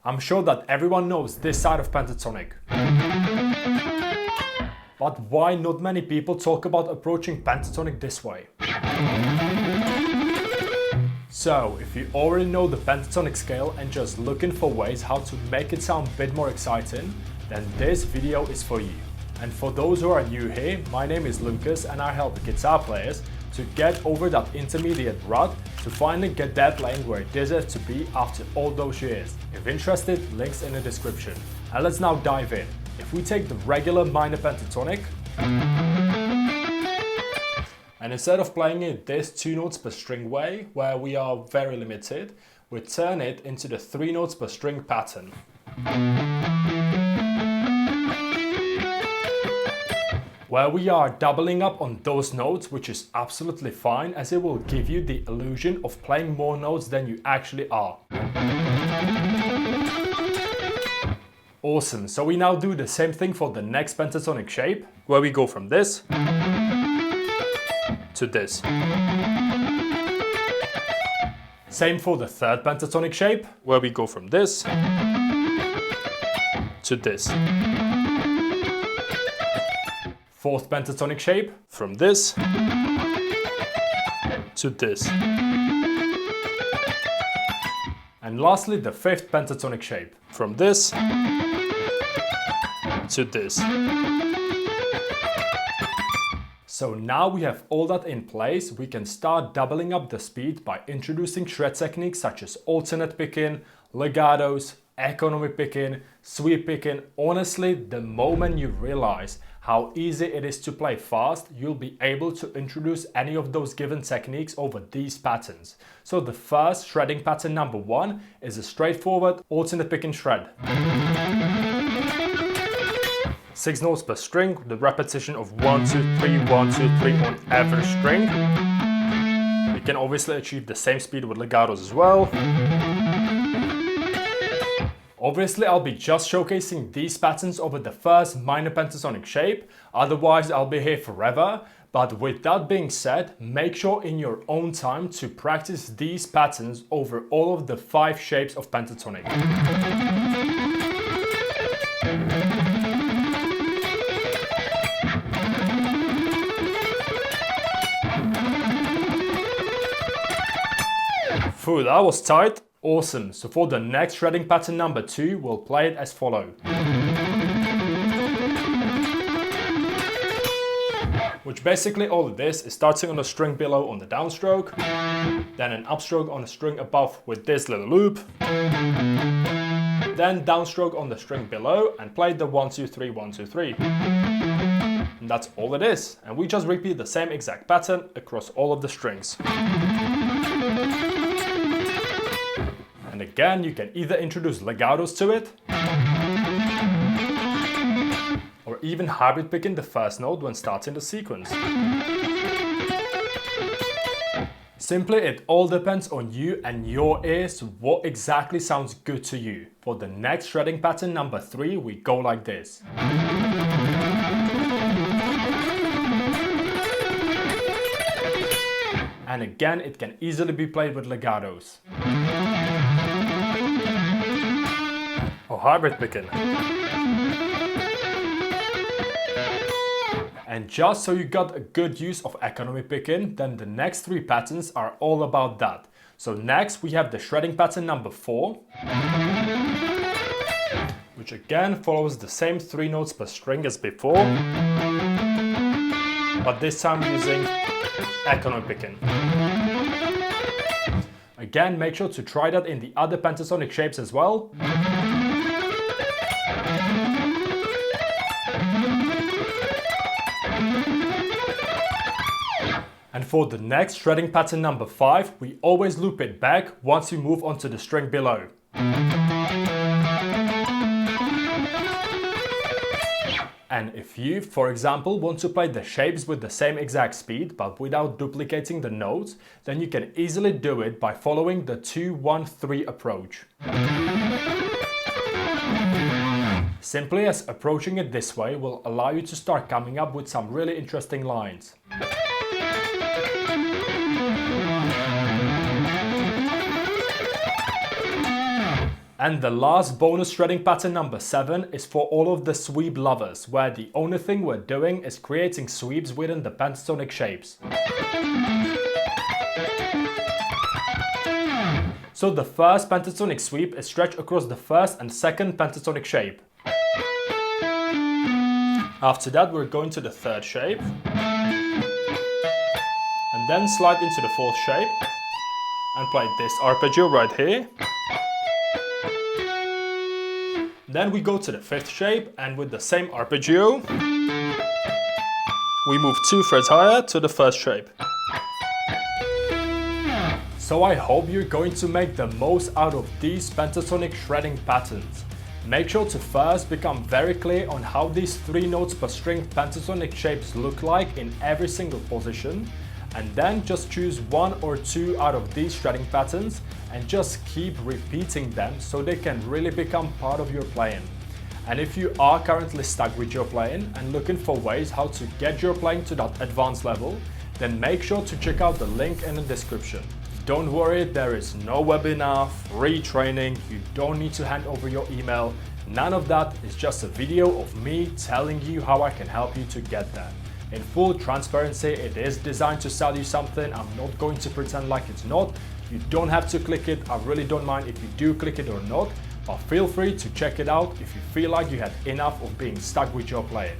I'm sure that everyone knows this side of pentatonic. But why not many people talk about approaching pentatonic this way? So, if you already know the pentatonic scale and just looking for ways how to make it sound a bit more exciting, then this video is for you. And for those who are new here, my name is Lukas and I help guitar players to get over that intermediate rut to finally get their playing where it deserves to be after all those years. If interested, links in the description. And let's now dive in. If we take the regular minor pentatonic, and instead of playing it this 2 notes per string way, where we are very limited, we turn it into the 3 notes per string pattern. Where we are doubling up on those notes, which is absolutely fine as it will give you the illusion of playing more notes than you actually are. Awesome, so we now do the same thing for the next pentatonic shape, where we go from this to this. Same for the third pentatonic shape, where we go from this to this. Fourth pentatonic shape, from this to this. And lastly, the fifth pentatonic shape, from this to this. So now we have all that in place, we can start doubling up the speed by introducing shred techniques such as alternate picking, legatos, economy picking, sweep picking. Honestly, the moment you realize how easy it is to play fast, you'll be able to introduce any of those given techniques over these patterns. So the first shredding pattern number 1 is a straightforward alternate picking shred. 6 notes per string, the repetition of 1, 2, 3, 1, 2, 3 on every string. You can obviously achieve the same speed with legatos as well. Obviously, I'll be just showcasing these patterns over the first minor pentatonic shape, otherwise I'll be here forever. But with that being said, make sure in your own time to practice these patterns over all of the 5 shapes of pentatonic. Phew, that was tight. Awesome, so for the next shredding pattern number 2, we'll play it as follows. Which basically all of this is starting on a string below on the downstroke, then an upstroke on a string above with this little loop, then downstroke on the string below and play the 1, 2, 3, 1, 2, 3. And that's all it is, and we just repeat the same exact pattern across all of the strings. And again, you can either introduce legatos to it, or even hybrid picking the first note when starting the sequence. Simply, it all depends on you and your ears what exactly sounds good to you. For the next shredding pattern number 3, we go like this. And again, it can easily be played with legatos. Or hybrid picking. And just so you got a good use of economy picking, then the next 3 patterns are all about that. So next we have the shredding pattern number 4, which again follows the same 3 notes per string as before, but this time using economy picking. Again, make sure to try that in the other pentatonic shapes as well. And for the next shredding pattern number 5, we always loop it back once we move on to the string below. And if you, for example, want to play the shapes with the same exact speed but without duplicating the notes, then you can easily do it by following the 2-1-3 approach. Simply as approaching it this way will allow you to start coming up with some really interesting lines. And the last bonus shredding pattern, number 7, is for all of the sweep lovers, where the only thing we're doing is creating sweeps within the pentatonic shapes. So the first pentatonic sweep is stretched across the first and second pentatonic shape. After that, we're going to the third shape, and then slide into the fourth shape and play this arpeggio right here. Then we go to the fifth shape, and with the same arpeggio, we move 2 frets higher to the first shape. So I hope you're going to make the most out of these pentatonic shredding patterns. Make sure to first become very clear on how these 3 notes per string pentatonic shapes look like in every single position, and then just choose 1 or 2 out of these shredding patterns and just keep repeating them so they can really become part of your playing. And if you are currently stuck with your playing and looking for ways how to get your playing to that advanced level, then make sure to check out the link in the description. Don't worry, there is no webinar, free training, you don't need to hand over your email, none of that. Is just a video of me telling you how I can help you to get there. In full transparency, it is designed to sell you something. I'm not going to pretend like it's not. You don't have to click it. I really don't mind if you do click it or not, but feel free to check it out if you feel like you had enough of being stuck with your playing.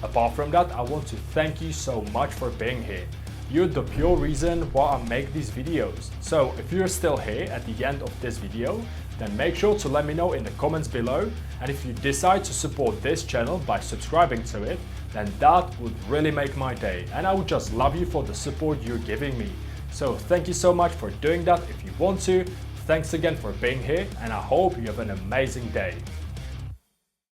Apart from that, I want to thank you so much for being here. You're the pure reason why I make these videos. So if you're still here at the end of this video, then make sure to let me know in the comments below. And if you decide to support this channel by subscribing to it, then that would really make my day. And I would just love you for the support you're giving me. So thank you so much for doing that if you want to. Thanks again for being here, and I hope you have an amazing day.